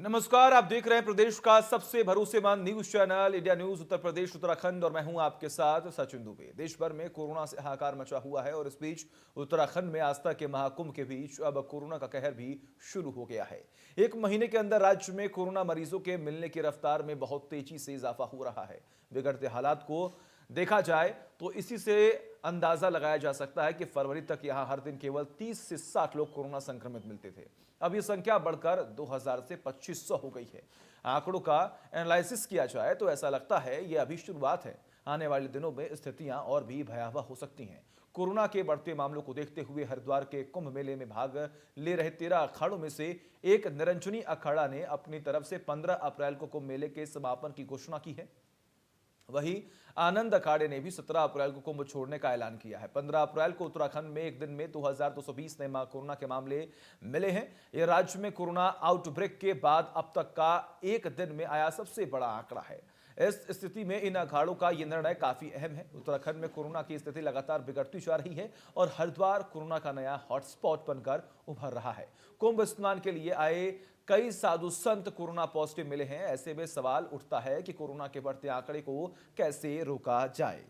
नमस्कार, आप देख रहे हैं प्रदेश का सबसे भरोसेमंद news channel India news Uttar Pradesh Uttarakhand और मैं हूं आपके साथ सचिन दुबे। देश भर में कोरोना से हाहाकार मचा हुआ है और इस बीच उत्तराखंड में आस्था के महाकुंभ के बीच अब कोरोना का कहर भी शुरू हो गया है। एक महीने के अंदर राज्य में कोरोना मरीजों के मिलने की रफ्तार में बहुत तेजी से इजाफा हो रहा है। बिगड़ते हालात को देखा जाए तो इसी से अंदाजा लगाया जा सकता है कि फरवरी तक यहां हर दिन केवल 30 से 60 लोग कोरोना संक्रमित मिलते थे। अब यह संख्या बढ़कर 2000 से 2500 हो गई है। आंकड़ों का एनालिसिस किया जाए तो ऐसा लगता है यह अभी शुरुआत है। आने वाले दिनों में स्थितियां और भी भयावह हो सकती हैं। कोरोना के बढ़ते मामलों को देखते हुए हरिद्वार के कुंभ मेले में भाग ले रहे 13 अखाड़ों में से एक निरंजनी अखाड़ा ने अपनी तरफ से 15 अप्रैल को कुंभ मेले के समापन की घोषणा की है। वहीं आनंद अखाड़े ने भी 17 अप्रैल को कुंभ छोड़ने का ऐलान किया है। 15 अप्रैल को उत्तराखंड में एक दिन में 2220 नए कोरोना के मामले मिले हैं। यह राज्य में कोरोना आउटब्रेक के बाद अब तक का एक दिन में आया सबसे बड़ा आंकड़ा है। इस स्थिति में इन अखाड़ों का यह निर्णय काफी अहम है। उत्तराखंड में कोरोना की स्थिति लगातार बिगड़ती जा रही है और हरिद्वार कोरोना का नया हॉटस्पॉट बनकर उभर रहा है। कुंभ स्नान के लिए आए कई साधु संत कोरोना पॉजिटिव मिले हैं। ऐसे में सवाल उठता है कि कोरोना के बढ़ते आंकड़े को कैसे रोका जाए।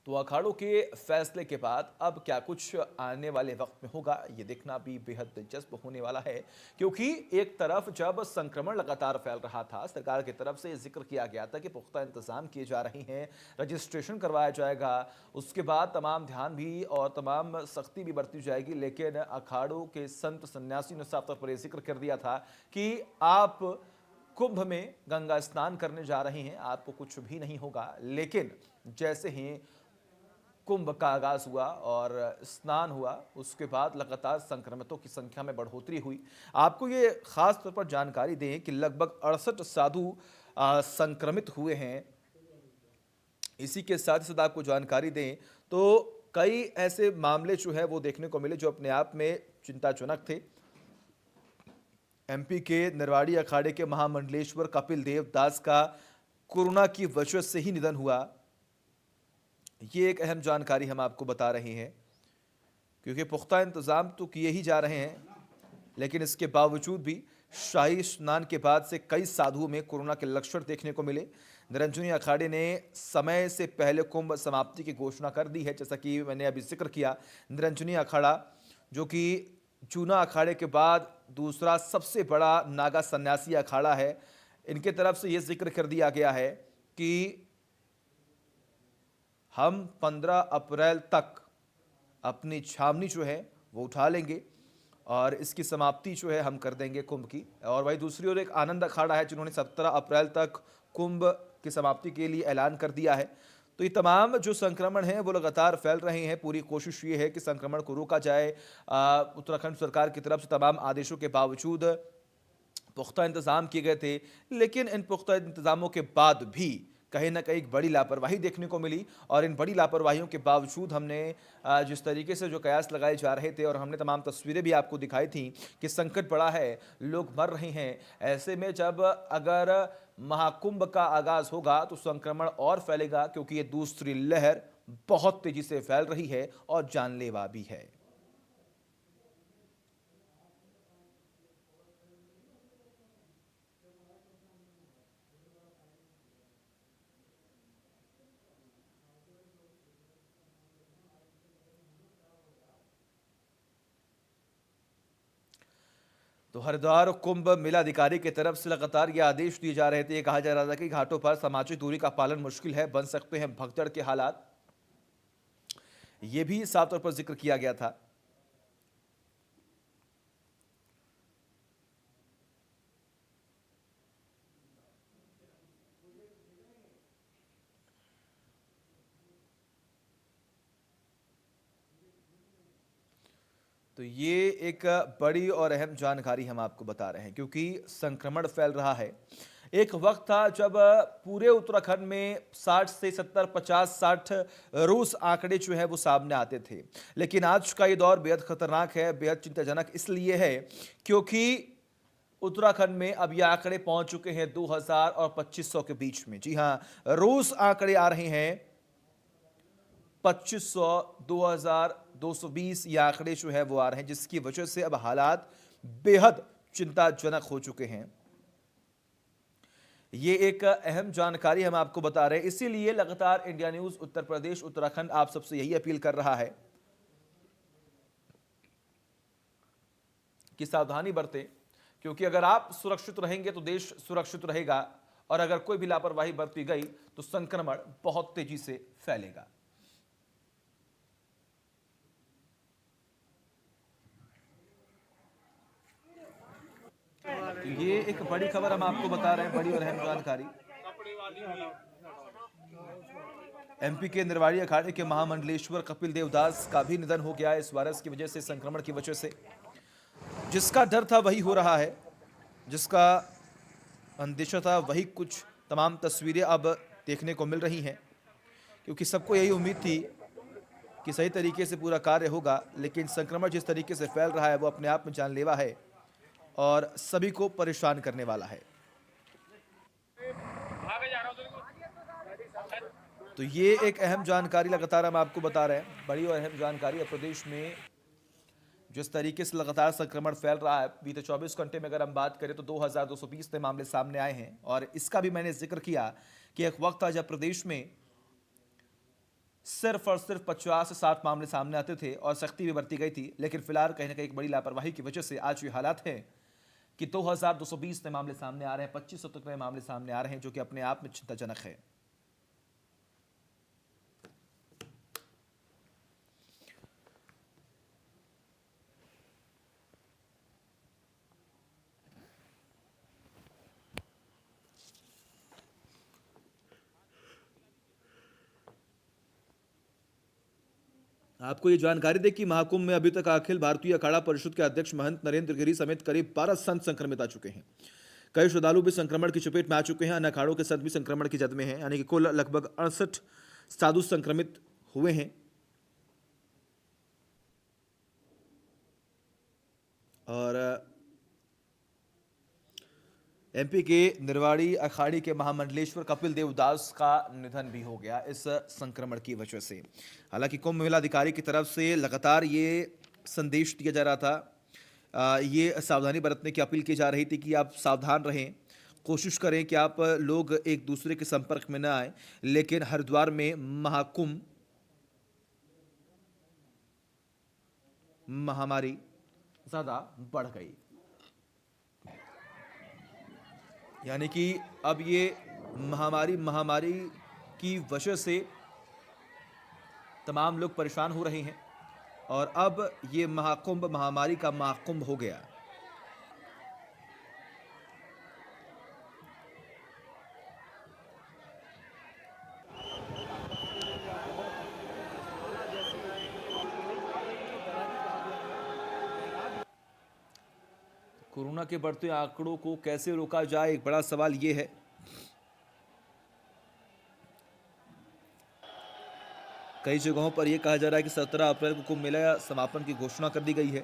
तो अखाड़ों के फैसले के बाद अब क्या कुछ आने वाले वक्त में होगा, ये देखना भी बेहद दिलचस्प होने वाला है। क्योंकि एक तरफ जब संक्रमण लगातार फैल रहा था, सरकार की तरफ से जिक्र किया गया था कि पुख्ता इंतजाम किए जा रहे हैं, रजिस्ट्रेशन करवाया जाएगा, उसके बाद तमाम ध्यान भी और तमाम सख्ती भी बरती जाएगी। लेकिन अखाड़ों के संत सन्यासी ने साफ तौर पर यह जिक्र कर दिया था कि आप कुंभ में गंगा स्नान करने जा रहे हैं, आपको कुछ भी नहीं होगा। लेकिन जैसे ही कुंभ का आगाज हुआ और स्नान हुआ, उसके बाद लगातार संक्रमितों की संख्या में बढ़ोतरी हुई। आपको ये खास तौर पर जानकारी दें कि लगभग 68 साधु संक्रमित हुए हैं। इसी के साथ साथ आपको जानकारी दें तो कई ऐसे मामले जो है वो देखने को मिले जो अपने आप में चिंताजनक थे। एमपी के निरवाड़ी अखाड़े के महामंडलेश्वर कपिल देव दास का कोरोना की वजह से ही निधन हुआ। ये एक अहम जानकारी हम आपको बता रहे हैं, क्योंकि पुख्ता इंतजाम तो किए ही जा रहे हैं, लेकिन इसके बावजूद भी शाही स्नान के बाद से कई साधुओं में कोरोना के लक्षण देखने को मिले। निरंजनी अखाड़े ने समय से पहले कुंभ समाप्ति की घोषणा कर दी है। जैसा कि मैंने अभी जिक्र किया, निरंजनी अखाड़ा जो कि चूना अखाड़े के बाद दूसरा सबसे बड़ा नागा सन्यासी अखाड़ा है, इनके तरफ से यह जिक्र कर दिया गया है कि हम 15 अप्रैल तक अपनी छावनी जो है वो उठा लेंगे और इसकी समाप्ति जो है हम कर देंगे कुंभ की। और वही दूसरी ओर एक आनंद अखाड़ा है जिन्होंने 17 अप्रैल तक कुंभ की समाप्ति के लिए ऐलान कर दिया है। तो ये तमाम जो संक्रमण हैं वो लगातार फैल रहे हैं। पूरी कोशिश ये है कि संक्रमण को रोका जाए। उत्तराखंड सरकार की तरफ से तमाम आदेशों के बावजूद पुख्ता इंतजाम किए गए थे, लेकिन इन पुख्ता इंतजामों के बाद भी कहीं ना कहीं बड़ी लापरवाही देखने को मिली। और इन बड़ी लापरवाहियों के बावजूद हमने जिस तरीके से जो कयास लगाए जा रहे थे और हमने तमाम तस्वीरें भी आपको दिखाई थी कि संकट बड़ा है, लोग मर रहे हैं। ऐसे में जब अगर महाकुंभ का आगाज होगा तो संक्रमण और फैलेगा, क्योंकि ये दूसरी लहर बहुत तेजी से फैल रही है और जानलेवा भी है। तो हरिद्वार कुंभ मेलाधिकारी की तरफ से लगातार ये आदेश दिए जा रहे थे। ये कहा जा रहा था कि घाटों पर सामाजिक दूरी का पालन मुश्किल है, बन सकते हैं भगदड़ के हालात। ये भी साफ तौर पर जिक्र किया गया था। तो ये एक बड़ी और अहम जानकारी हम आपको बता रहे हैं, क्योंकि संक्रमण फैल रहा है। एक वक्त था जब पूरे उत्तराखंड में 60 से 70, 50, 60 रोज आंकड़े जो है वो सामने आते थे। लेकिन आज का ये दौर बेहद खतरनाक है, बेहद चिंताजनक इसलिए है क्योंकि उत्तराखंड में अब ये आंकड़े पहुंच चुके हैं 2000 और 2500 के बीच में। जी हां, रोज आंकड़े आ रहे हैं 2500, 2000, 220 ये आंकड़े जो है वो आ रहे हैं, जिसकी वजह से अब हालात बेहद चिंताजनक हो चुके हैं। ये एक अहम जानकारी हम आपको बता रहे हैं, इसीलिए लगातार इंडिया न्यूज उत्तर प्रदेश उत्तराखंड आप सबसे यही अपील कर रहा है कि सावधानी बरतें, क्योंकि अगर आप सुरक्षित रहेंगे तो देश सुरक्षित रहेगा, और अगर कोई भी लापरवाही बरती गई तो संक्रमण बहुत तेजी से फैलेगा। तो ये एक बड़ी खबर हम आपको बता रहे हैं, बड़ी और अहम जानकारी। एमपी के निरवाड़ी अखाड़े के महामंडलेश्वर कपिल देवदास का भी निधन हो गया इस वायरस की वजह से, संक्रमण की वजह से। जिसका डर था वही हो रहा है, जिसका अंदेशा था वही कुछ तमाम तस्वीरें अब देखने को मिल रही हैं, क्योंकि सबको यही उम्मीद थी कि सही तरीके से पूरा कार्य होगा, लेकिन संक्रमण जिस तरीके से फैल रहा है वो अपने आप में जानलेवा है और सभी को परेशान करने वाला है। तो ये एक अहम जानकारी लगातार हम आपको बता रहे हैं, बड़ी और अहम जानकारी। अब प्रदेश में जिस तरीके से लगातार संक्रमण फैल रहा है, बीते 24 घंटे में अगर हम बात करें तो 2220 नए मामले सामने आए हैं, और इसका भी मैंने जिक्र किया कि एक वक्त था जब प्रदेश में सिर्फ और सिर्फ 50 से 60 मामले सामने आते थे और सख्ती भी बरती गई थी, लेकिन फिलहाल कहीं ना कहीं एक बड़ी लापरवाही की वजह से आज ये हालात है कि 2220 नए मामले सामने आ रहे हैं, 2500 तक नए मामले सामने आ रहे हैं, जो कि अपने आप में चिंताजनक है। आपको ये जानकारी दें कि महाकुंभ में अभी तक अखिल भारतीय अखाड़ा परिषद के अध्यक्ष महंत नरेंद्र गिरी समेत करीब 12 संत संक्रमित आ चुके हैं। कई श्रद्धालु भी संक्रमण की चपेट में आ चुके हैं, अन्य अखाड़ों के संत भी संक्रमण की जद में हैं, यानी कि कुल लगभग 68 साधु संक्रमित हुए हैं। और एमपी के निरवाड़ी अखाड़ी के महामंडलेश्वर कपिल देवदास का निधन भी हो गया इस संक्रमण की वजह से। हालांकि कुंभ मेला अधिकारी की तरफ से लगातार ये संदेश दिया जा रहा था, ये सावधानी बरतने की अपील की जा रही थी कि आप सावधान रहें, कोशिश करें कि आप लोग एक दूसरे के संपर्क में न आए। लेकिन हरिद्वार में महाकुंभ महामारी ज़्यादा बढ़ गई, यानी कि अब ये महामारी की वजह से तमाम लोग परेशान हो रहे हैं, और अब ये महाकुंभ महामारी का महाकुंभ हो गया। कोरोना के बढ़ते आंकड़ों को कैसे रोका जाए, एक बड़ा सवाल ये है। कई जगहों पर यह कहा जा रहा है कि 17 अप्रैल को कुंभ मेला समापन की घोषणा कर दी गई है।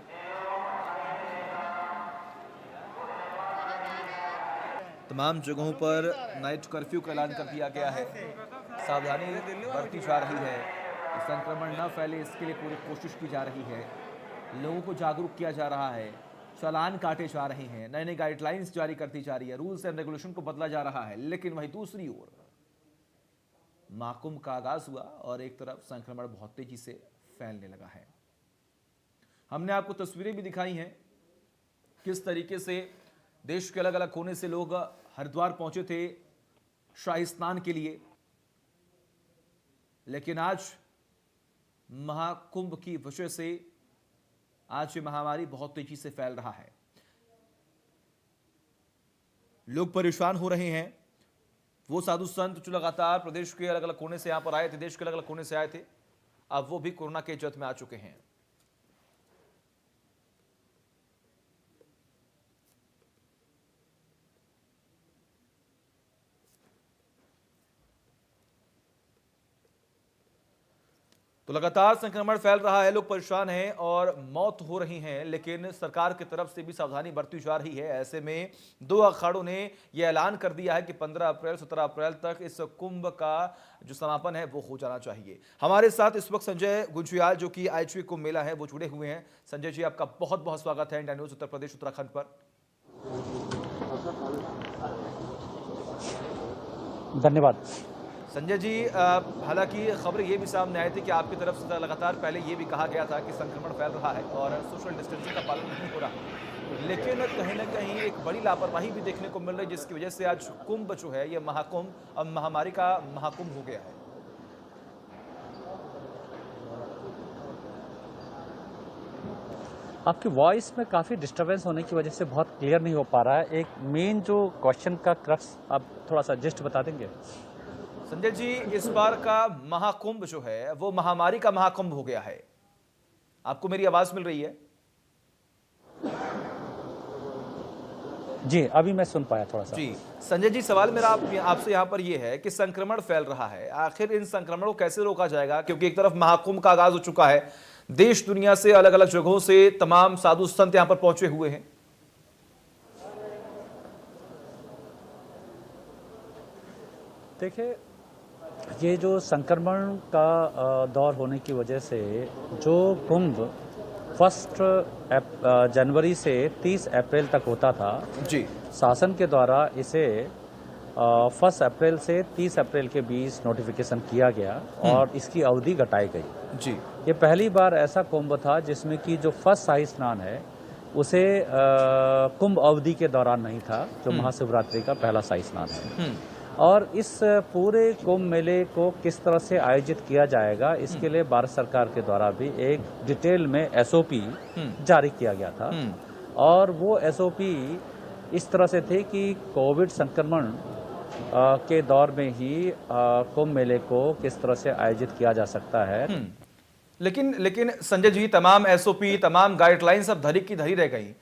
तमाम जगहों पर नाइट कर्फ्यू का ऐलान कर दिया गया है। सावधानी बरती जा रही है, संक्रमण न फैले इसके लिए पूरी कोशिश की जा रही है। लोगों को जागरूक किया जा रहा है, चालान काटे जा रहे हैं, नई नई गाइडलाइंस जारी करती जा रही है, रूल्स एंड रेगुलेशन को बदला जा रहा है। लेकिन वहीं दूसरी ओर महाकुंभ का आगाज हुआ और एक तरफ संक्रमण बहुत तेजी से फैलने लगा है। हमने आपको तस्वीरें भी दिखाई हैं किस तरीके से देश के अलग अलग कोने से लोग हरिद्वार पहुंचे थे शाही स्नान के लिए, लेकिन आज महाकुंभ की वजह से आज ये महामारी बहुत तेजी से फैल रहा है। लोग परेशान हो रहे हैं। वो साधु संत जो लगातार प्रदेश के अलग अलग कोने से यहां पर आए थे, देश के अलग अलग कोने से आए थे, अब वो भी कोरोना के जद में आ चुके हैं। तो लगातार संक्रमण फैल रहा है, लोग परेशान हैं और मौत हो रही हैं, लेकिन सरकार की तरफ से भी सावधानी बरती जा रही है। ऐसे में दो अखाड़ों ने यह ऐलान कर दिया है कि 15 अप्रैल 17 अप्रैल तक इस कुंभ का जो समापन है वो हो जाना चाहिए। हमारे साथ इस वक्त संजय गुंजियाल जो कि आईएचवी कुंभ मेला है वो जुड़े हुए हैं। संजय जी, आपका बहुत बहुत स्वागत है इंडिया न्यूज उत्तर प्रदेश उत्तराखंड पर। धन्यवाद। संजय जी, हालांकि खबर ये भी सामने आई थी कि आपकी तरफ से लगातार पहले ये भी कहा गया था कि संक्रमण फैल रहा है और सोशल डिस्टेंसिंग का पालन नहीं हो रहा, लेकिन कहीं ना कहीं एक बड़ी लापरवाही भी देखने को मिल रही है, जिसकी वजह से आज कुंभ जो है ये महाकुंभ अब महामारी का महाकुंभ हो गया है। आपकी वॉइस में काफ़ी डिस्टरबेंस होने की वजह से बहुत क्लियर नहीं हो पा रहा है। एक मेन जो क्वेश्चन का क्रक्स आप थोड़ा सा जस्ट बता देंगे? संजय जी, इस बार का महाकुंभ जो है वो महामारी का महाकुंभ हो गया है। आपको मेरी आवाज मिल रही है? जी, अभी मैं सुन पाया थोड़ा सा। जी संजय जी, सवाल मेरा आपसे यहाँ पर ये है कि संक्रमण फैल रहा है, आखिर इन संक्रमणों को कैसे रोका जाएगा? क्योंकि एक तरफ महाकुंभ का आगाज हो चुका है, देश दुनिया से अलग अलग जगहों से तमाम साधु संत यहाँ पर पहुंचे हुए हैं। देखिए, ये जो संक्रमण का दौर होने की वजह से जो कुंभ 1 जनवरी से 30 अप्रैल तक होता था, जी, शासन के द्वारा इसे 1 अप्रैल से 30 अप्रैल के बीच नोटिफिकेशन किया गया और इसकी अवधि घटाई गई। जी, ये पहली बार ऐसा कुंभ था जिसमें कि जो फर्स्ट शाही स्नान है उसे कुंभ अवधि के दौरान नहीं था, जो महाशिवरात्रि का पहला शाही स्नान है। और इस पूरे कुंभ मेले को किस तरह से आयोजित किया जाएगा, इसके लिए भारत सरकार के द्वारा भी एक डिटेल में एसओपी जारी किया गया था। और वो एसओपी इस तरह से थे कि कोविड संक्रमण के दौर में ही कुंभ मेले को किस तरह से आयोजित किया जा सकता है। लेकिन संजय जी, तमाम एसओपी, तमाम गाइडलाइंस अब धरी की धरी रह गई।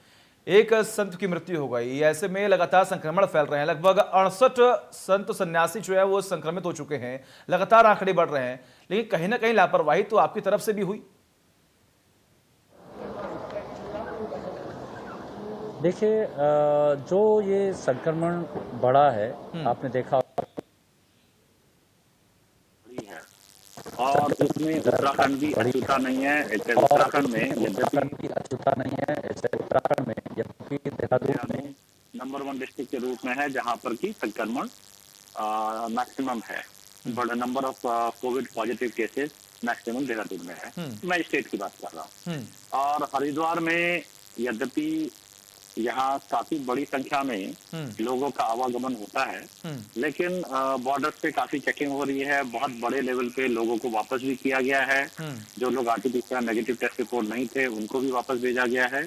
एक संत की मृत्यु हो गई, ऐसे में लगातार संक्रमण फैल रहे हैं। लगभग 68 संत सन्यासी जो है वो संक्रमित हो चुके हैं, लगातार आंकड़े बढ़ रहे हैं, लेकिन कहीं ना कहीं लापरवाही तो आपकी तरफ से भी हुई। देखिए, जो ये संक्रमण बढ़ा है, आपने देखा और इसमें उत्तराखंड भी अछूता नहीं है। ऐसे उत्तराखंड में यद्यपि देहरादून में नंबर 1 डिस्ट्रिक्ट के रूप में है जहां पर की संक्रमण मैक्सिमम है। बड़ा number of Covid positive cases maximum Dehradun में है। मैं स्टेट की बात कर रहा हूँ। और हरिद्वार में यद्यपि यहाँ काफी बड़ी संख्या में लोगों का आवागमन होता है, लेकिन बॉर्डर पे काफी चेकिंग हो रही है। बहुत बड़े लेवल पे लोगों को वापस भी किया गया है। जो लोग आरटीपीसीआर नेगेटिव टेस्ट रिपोर्ट नहीं थे उनको भी वापस भेजा गया है।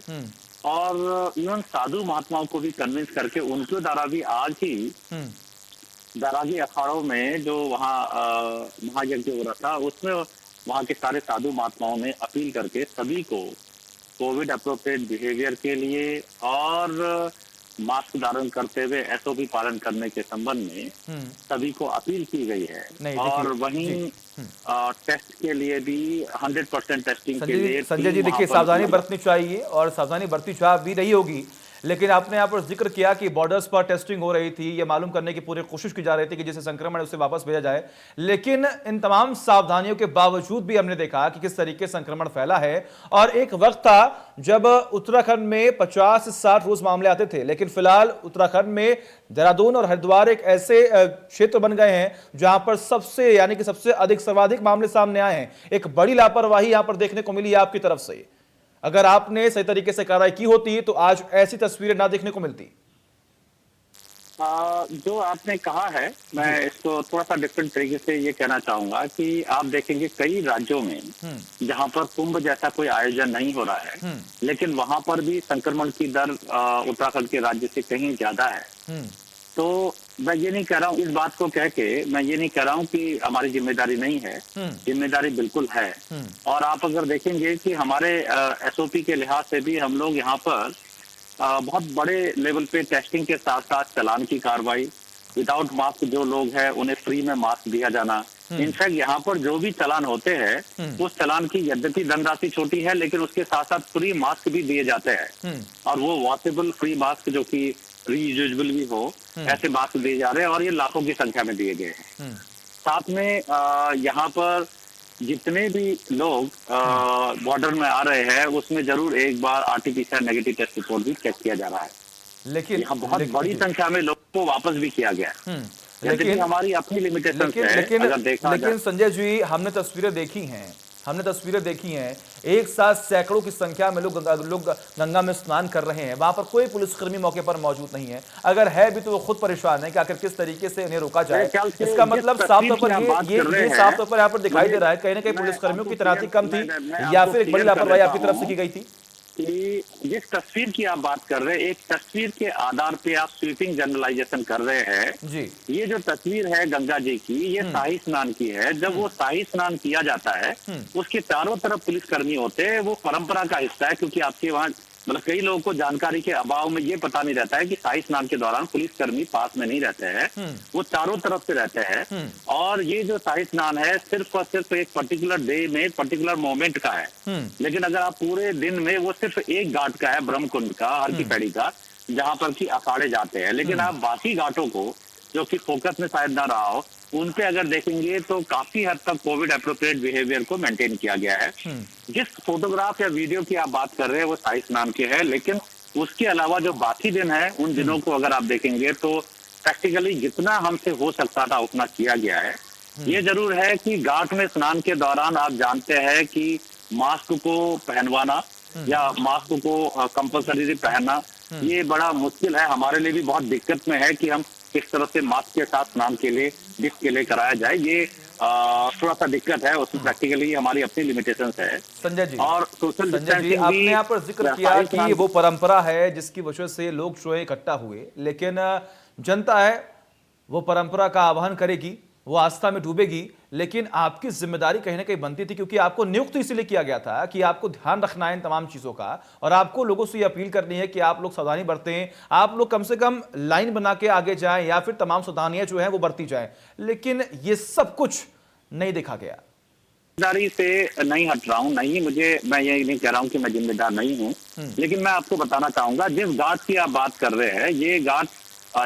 और इवन साधु महात्माओं को भी कन्विंस करके उनके द्वारा भी आज ही बैरागी अखाड़ों में जो वहाँ महायज्ञ हो रहा था उसमें वहाँ के सारे साधु महात्माओं ने अपील करके सभी को कोविड अप्रोप्रिएट बिहेवियर के लिए और मास्क धारण करते हुए एसओपी पालन करने के संबंध में सभी को अपील की गई है। और वहीं टेस्ट के लिए भी 100% टेस्टिंग के लिए संजय जी, देखिए, सावधानी बरतनी चाहिए और सावधानी बरती जा भी रही होगी, लेकिन आपने यहाँ पर जिक्र किया कि बॉर्डर्स पर टेस्टिंग हो रही थी, ये मालूम करने की पूरी कोशिश की जा रही थी कि जिसे संक्रमण है उसे वापस भेजा जाए, लेकिन इन तमाम सावधानियों के बावजूद भी हमने देखा कि किस तरीके से संक्रमण फैला है। और एक वक्त था जब उत्तराखंड में 50 से 60 रोज मामले आते थे, लेकिन फिलहाल उत्तराखंड में देहरादून और हरिद्वार एक ऐसे क्षेत्र बन गए हैं जहां पर सबसे यानी कि सबसे अधिक सर्वाधिक मामले सामने आए हैं। एक बड़ी लापरवाही यहां पर देखने को मिली है आपकी तरफ से। अगर आपने सही तरीके से कार्रवाई की होती तो आज ऐसी तस्वीरें ना देखने को मिलती। जो आपने कहा है, मैं इसको थोड़ा सा डिफरेंट तरीके से ये कहना चाहूंगा कि आप देखेंगे कई राज्यों में जहां पर कुंभ जैसा कोई आयोजन नहीं हो रहा है, लेकिन वहां पर भी संक्रमण की दर उत्तराखंड के राज्य से कहीं ज्यादा है। तो मैं ये नहीं कह रहा हूँ, इस बात को कह के मैं ये नहीं कह रहा हूँ कि हमारी जिम्मेदारी नहीं है, जिम्मेदारी बिल्कुल है। और आप अगर देखेंगे कि हमारे एसओपी के लिहाज से भी हम लोग यहाँ पर बहुत बड़े लेवल पे टेस्टिंग के साथ साथ चालान की कार्रवाई, विदाउट मास्क जो लोग हैं उन्हें फ्री में मास्क दिया जाना, इनफैक्ट यहाँ पर जो भी चालान होते हैं उस चालान की यद्यपि धनराशि छोटी है, लेकिन उसके साथ साथ फ्री मास्क भी दिए जाते हैं और वो वॉशेबल फ्री मास्क जो कि रीयूजेबल भी हो, ऐसे मास्क दिए जा रहे हैं और ये लाखों की संख्या में दिए गए हैं। साथ में यहाँ पर जितने भी लोग बॉर्डर में आ रहे हैं उसमें जरूर एक बार आरटीपीसीआर नेगेटिव टेस्ट रिपोर्ट भी चेक किया जा रहा है। लेकिन यहाँ बहुत बड़ी संख्या में लोगों को वापस भी किया गया है। लेकिन हमारी अपनी लिमिटेशन है। लेकिन संजय जी, हमने तस्वीरें देखी हैं, एक साथ सैकड़ों की संख्या में लोग गंगा में स्नान कर रहे हैं, वहां पर कोई पुलिसकर्मी मौके पर मौजूद नहीं है। अगर है भी तो वो खुद परेशान है कि आखिर किस तरीके से इन्हें रोका जाए। इसका मतलब साफ तौर पर ये साफ तौर पर यहाँ पर दिखाई दे रहा है कहीं ना कहीं पुलिसकर्मियों की तैनाती कम थी या फिर एक बड़ी लापरवाही आपकी तरफ से की गई थी। कि जिस तस्वीर की आप बात कर रहे हैं, एक तस्वीर के आधार पे आप स्वीपिंग जनरलाइजेशन कर रहे हैं जी। ये जो तस्वीर है गंगा जी की, ये शाही स्नान की है। जब वो शाही स्नान किया जाता है उसके चारों तरफ पुलिसकर्मी होते हैं। वो परंपरा का हिस्सा है, क्योंकि आपके वहाँ मतलब कई लोगों को जानकारी के अभाव में ये पता नहीं रहता है कि शाही स्नान के दौरान पुलिसकर्मी पास में नहीं रहते हैं, वो चारों तरफ से रहते हैं। और ये जो शाही स्नान है सिर्फ और सिर्फ एक पर्टिकुलर डे में पर्टिकुलर मोमेंट का है। लेकिन अगर आप पूरे दिन में, वो सिर्फ एक घाट का है, ब्रह्मकुंड का, हर की पैड़ी का, जहां पर की अखाड़े जाते हैं। लेकिन आप बाकी घाटों को जो कि फोकस में शायद ना रहा हो, उन पे अगर देखेंगे तो काफी हद तक कोविड एप्रोप्रिएट बिहेवियर को मेंटेन किया गया है। जिस फोटोग्राफ या वीडियो की आप बात कर रहे हैं वो शाही स्नान के है, लेकिन उसके अलावा जो बाकी दिन है उन दिनों को अगर आप देखेंगे तो प्रैक्टिकली जितना हमसे हो सकता था उतना किया गया है। ये जरूर है कि घाट में स्नान के दौरान आप जानते हैं कि मास्क को पहनवाना या मास्क को कंपल्सरी पहनना ये बड़ा मुश्किल है। हमारे लिए भी बहुत दिक्कत में है कि हम किस तरह से मास्क के साथ स्नान के लिए लिफ्ट के लिए कराया जाए। ये थोड़ा सा दिक्कत है, उसमें प्रैक्टिकली हमारी अपनी लिमिटेशंस है। संजय जी, और सोशल डिस्टेंसिंग आपने यहाँ पर जिक्र किया कि वो परंपरा है जिसकी वजह से लोग जो है इकट्ठा हुए, लेकिन जनता है वो परंपरा का आह्वान करेगी, वो आस्था में डूबेगी, लेकिन आपकी जिम्मेदारी कहीं ना कहीं बनती थी क्योंकि आपको नियुक्त इसलिए किया गया था कि आपको ध्यान रखना है इन तमाम चीजों का और आपको लोगों से ये अपील करनी है कि आप लोग सावधानी बरतें, आप लोग कम से कम लाइन बना के आगे जाएं या फिर तमाम सावधानियां जो हैं वो बरती जाएं। लेकिन ये सब कुछ नहीं देखा गया। जिम्मेदारी से नहीं हट रहा हूँ, मैं ये नहीं कह रहा हूँ कि मैं जिम्मेदार नहीं हूँ, लेकिन मैं आपको बताना चाहूंगा जिस घाट की आप बात कर रहे हैं ये घाट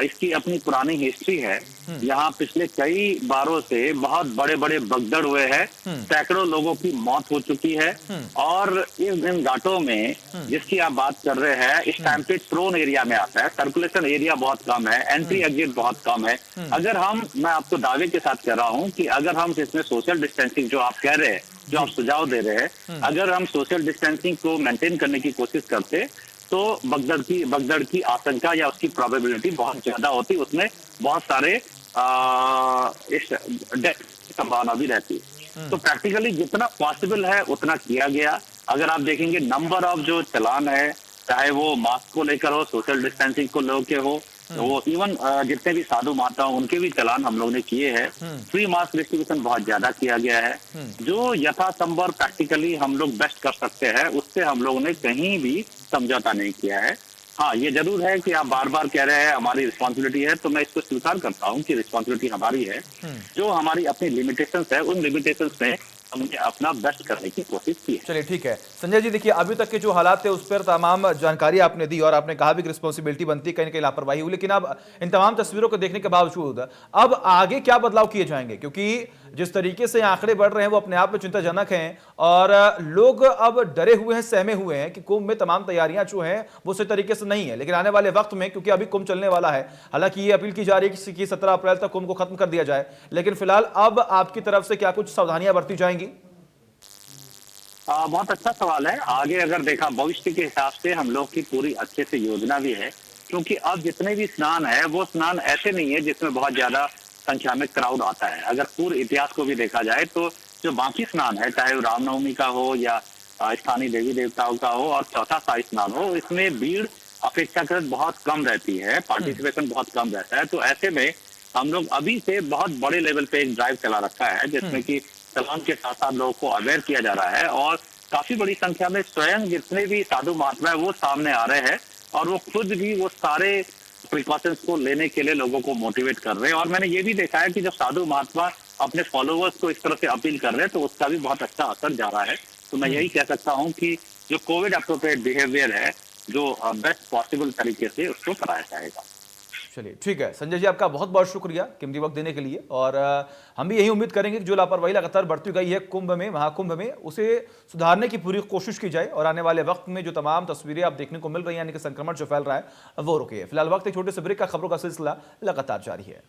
इसकी अपनी पुरानी हिस्ट्री है। यहाँ पिछले कई बारों से बहुत बड़े बड़े भगदड़ हुए हैं, सैकड़ों लोगों की मौत हो चुकी है। और इन घाटों में जिसकी आप बात कर रहे हैं इस टाइम पे प्रोन एरिया में आता है, सर्कुलेशन एरिया बहुत कम है, एंट्री एग्जिट बहुत कम है। अगर मैं आपको दावे के साथ कह रहा हूँ कि अगर हम इसमें सोशल डिस्टेंसिंग जो आप कह रहे हैं, जो आप सुझाव दे रहे हैं, अगर हम सोशल डिस्टेंसिंग को मेंटेन करने की कोशिश करते तो भगदड़ की आशंका या उसकी प्रोबेबिलिटी बहुत ज्यादा होती, उसमें बहुत सारे संभावना भी रहती। तो प्रैक्टिकली जितना पॉसिबल है उतना किया गया। अगर आप देखेंगे नंबर ऑफ जो चालान है, चाहे वो मास्क को लेकर हो, सोशल डिस्टेंसिंग को लेकर हो, वो इवन जितने भी साधु माता हो उनके भी चालान हम लोग ने किए हैं। फ्री मास्क डिस्ट्रीब्यूशन बहुत ज्यादा किया गया है। जो यथासंभव प्रैक्टिकली हम लोग बेस्ट कर सकते हैं उससे हम लोगों ने कहीं भी समझौता नहीं किया है। हाँ, ये जरूर है कि आप बार बार कह रहे हैं हमारी रिस्पॉन्सिबिलिटी है, तो मैं इसको स्वीकार करता हूँ कि रिस्पॉन्सिबिलिटी हमारी है। जो हमारी अपनी लिमिटेशंस है उन लिमिटेशंस में हमने अपना बेस्ट करने की कोशिश की है। चलिए ठीक है संजय जी, देखिए अभी तक के जो हालात थे उस पर तमाम जानकारी आपने दी और आपने कहा भी कि रिस्पॉन्सिबिलिटी बनती है, कहीं ना कहीं लापरवाही हुई, लेकिन अब इन तमाम तस्वीरों को देखने के बावजूद अब आगे क्या बदलाव किए जाएंगे? क्योंकि जिस तरीके से आंकड़े बढ़ रहे हैं वो अपने आप में चिंताजनक हैं और लोग अब डरे हुए हैं, सहमे हुए हैं कि कुंभ में तमाम तैयारियां जो हैं वो उसी तरीके से नहीं है। लेकिन आने वाले वक्त में, क्योंकि अभी कुंभ चलने वाला है, हालांकि ये अपील की जा रही है कि 17 अप्रैल तक कुंभ को खत्म कर दिया जाए, लेकिन फिलहाल अब आपकी तरफ से क्या कुछ सावधानियां बरती जाएंगी? बहुत अच्छा सवाल है। आगे अगर देखा भविष्य के हिसाब से हम लोग की पूरी अच्छे से योजना भी है, क्योंकि अब जितने भी स्नान है वो स्नान ऐसे नहीं है जिसमें बहुत ज्यादा संख्या में क्राउड आता है। अगर पूरे इतिहास को भी देखा जाए तो जो बाकी स्नान है, चाहे वो रामनवमी का हो या स्थानीय देवी देवताओं का हो और चौथा शाही स्नान हो, इसमें भीड़ अपेक्षाकृत बहुत कम रहती है, पार्टिसिपेशन बहुत कम रहता है। तो ऐसे में हम लोग अभी से बहुत बड़े लेवल पे एक ड्राइव चला रखा है जिसमें कि चालान के साथ साथ लोगों को अवेयर किया जा रहा है और काफी बड़ी संख्या में स्वयं जितने भी साधु महात्मा है वो सामने आ रहे हैं और वो खुद भी वो सारे प्रिकॉशंस को लेने के लिए लोगों को मोटिवेट कर रहे हैं। और मैंने ये भी देखा है कि जब साधु महात्मा अपने फॉलोवर्स को इस तरह से अपील कर रहे हैं, तो उसका भी बहुत अच्छा असर जा रहा है। तो मैं यही कह सकता हूँ कि जो कोविड अप्रोप्रिएट बिहेवियर है, जो बेस्ट पॉसिबल तरीके से उसको कराया जाएगा। चलिए ठीक है संजय जी, आपका बहुत बहुत शुक्रिया कीमती वक्त देने के लिए। और हम भी यही उम्मीद करेंगे कि जो लापरवाही लगातार बढ़ती गई है कुंभ में, महाकुंभ में, उसे सुधारने की पूरी कोशिश की जाए और आने वाले वक्त में जो तमाम तस्वीरें आप देखने को मिल रही हैं, यानी कि संक्रमण जो फैल रहा है वो रुके। फिलहाल वक्त एक छोटे से ब्रेक का, खबरों का सिलसिला लगातार जारी है।